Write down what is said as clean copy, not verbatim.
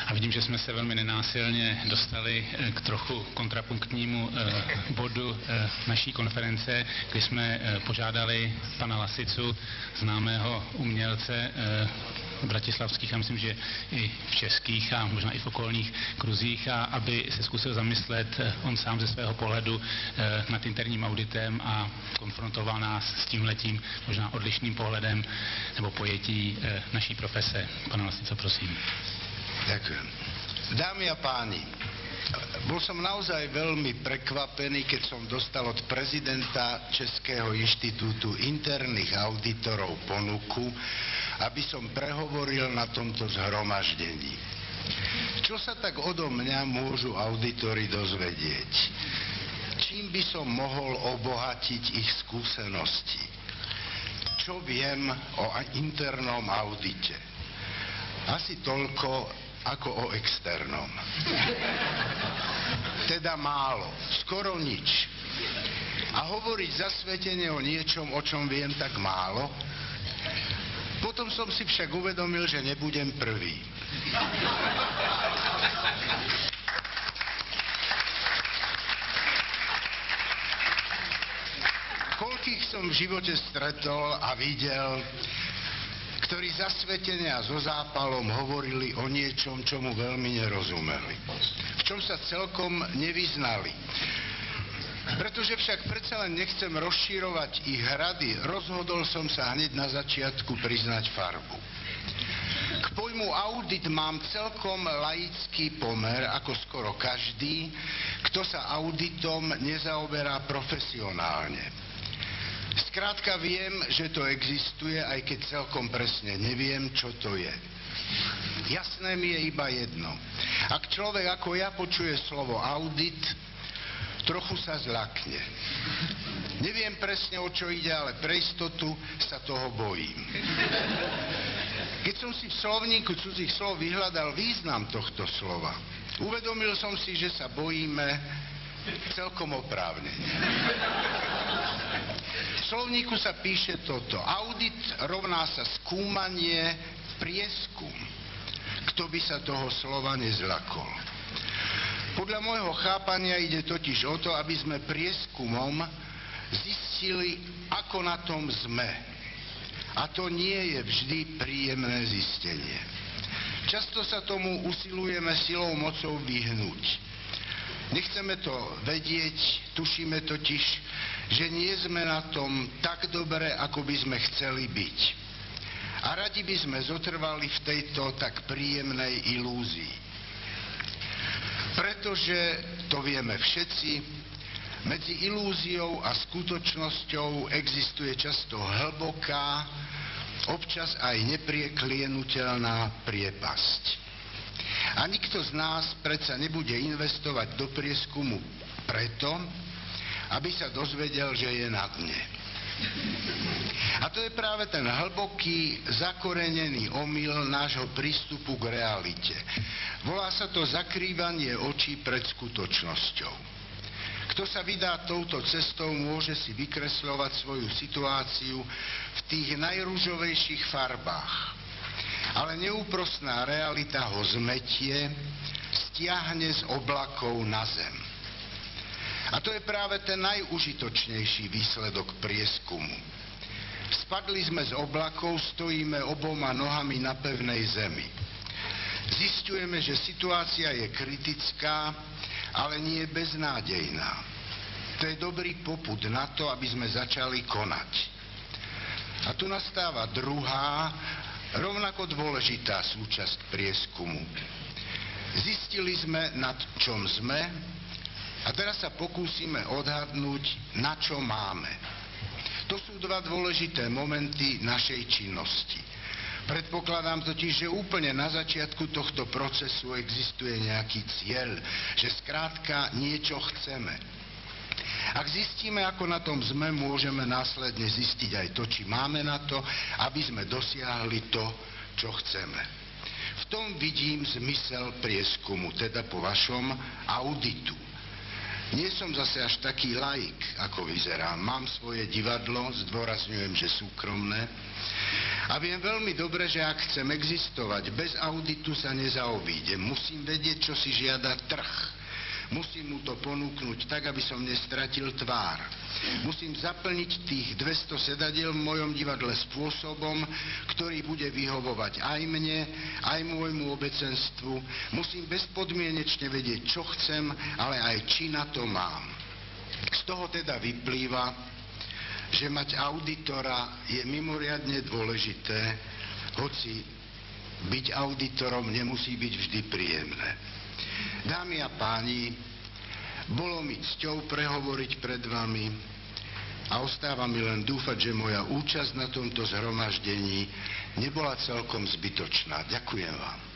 A vidím, že jsme se velmi nenásilně dostali k trochu kontrapunktnímu bodu naší konference, kdy jsme požádali pana Lasicu, známého umělce bratislavských a myslím, že i v českých a možná i v okolních kruzích, a aby se zkusil zamyslet on sám ze svého pohledu nad interním auditem a konfrontoval nás s tímhletím možná odlišným pohledem nebo pojetí naší profese. Pane Lasico, prosím. Ďakujem. Dámy a páni, bol som naozaj veľmi prekvapený, keď som dostal od prezidenta Českého inštitútu interných auditorov ponuku, aby som prehovoril na tomto zhromaždení. Čo sa tak odo mňa môžu auditori dozvedieť? Čím by som mohol obohatiť ich skúsenosti? Čo viem o internom audite? Asi toľko ako o externom. Teda málo, skoro nič. A hovoriť zasvetene o niečom, o čom viem tak málo? Potom som si však uvedomil, že nebudem prvý. Koľkých som v živote stretol a videl, ktorí zasvetene a so zápalom hovorili o niečom, čomu veľmi nerozumeli. V čom sa celkom nevyznali. Pretože však predsa len nechcem rozširovať ich rady, rozhodol som sa hneď na začiatku priznať farbu. K pojmu audit mám celkom laický pomer, ako skoro každý, kto sa auditom nezaoberá profesionálne. Skrátka viem, že to existuje, aj keď celkom presne neviem, čo to je. Jasné mi je iba jedno. Ak človek ako ja počuje slovo audit, trochu sa zľakne. Neviem presne, o čo ide, ale pre istotu sa toho bojím. Keď som si v slovníku cudzích slov vyhľadal význam tohto slova, uvedomil som si, že sa bojíme celkom oprávnene. V slovníku sa píše toto. Audit rovná sa skúmanie, prieskum. Kto by sa toho slova nezľakol? Podľa môjho chápania ide totiž o to, aby sme prieskumom zistili, ako na tom sme. A to nie je vždy príjemné zistenie. Často sa tomu usilujeme silou mocou vyhnúť. Nechceme to vedieť, tušíme totiž, že nie sme na tom tak dobre, ako by sme chceli byť. A radi by sme zotrvali v tejto tak príjemnej ilúzii. Pretože, to vieme všetci, medzi ilúziou a skutočnosťou existuje často hlboká, občas aj neprieklienuteľná priepasť. A nikto z nás predsa nebude investovať do prieskumu preto, aby sa dozvedel, že je na dne. A to je práve ten hlboký, zakorenený omyl nášho prístupu k realite. Volá sa to zakrývanie očí pred skutočnosťou. Kto sa vydá touto cestou, môže si vykresľovať svoju situáciu v tých najružovejších farbách. Ale neúprostná realita ho zmetie, stiahne z oblakov na zem. A to je práve ten najužitočnejší výsledok prieskumu. Spadli sme z oblakov, stojíme oboma nohami na pevnej zemi. Zisťujeme, že situácia je kritická, ale nie beznádejná. To je dobrý popud na to, aby sme začali konať. A tu nastáva druhá, rovnako dôležitá súčasť prieskumu. Zistili sme, nad čom sme, a teraz sa pokúsime odhadnúť, na čo máme. To sú dva dôležité momenty našej činnosti. Predpokladám totiž, že úplne na začiatku tohto procesu existuje nejaký cieľ, že skrátka niečo chceme. Ak zistíme, ako na tom sme, môžeme následne zistiť aj to, či máme na to, aby sme dosiahli to, čo chceme. V tom vidím zmysel prieskumu, teda po vašom auditu. Nie som zase až taký laik, ako vyzerám. Mám svoje divadlo, zdôrazňujem, že súkromné. A viem veľmi dobre, že ak chcem existovať, bez auditu sa nezaobídem. Musím vedieť, čo si žiada trh. Musím mu to ponúknuť tak, aby som nestratil tvár. Musím zaplniť tých 200 sedadiel v mojom divadle spôsobom, ktorý bude vyhovovať aj mne, aj môjmu obecenstvu. Musím bezpodmienečne vedieť, čo chcem, ale aj či na to mám. Z toho teda vyplýva, že mať auditora je mimoriadne dôležité, hoci byť auditorom nemusí byť vždy príjemné. Dámy a páni, bolo mi cťou prehovoriť pred vami a ostáva mi len dúfať, že moja účasť na tomto zhromaždení nebola celkom zbytočná. Ďakujem vám.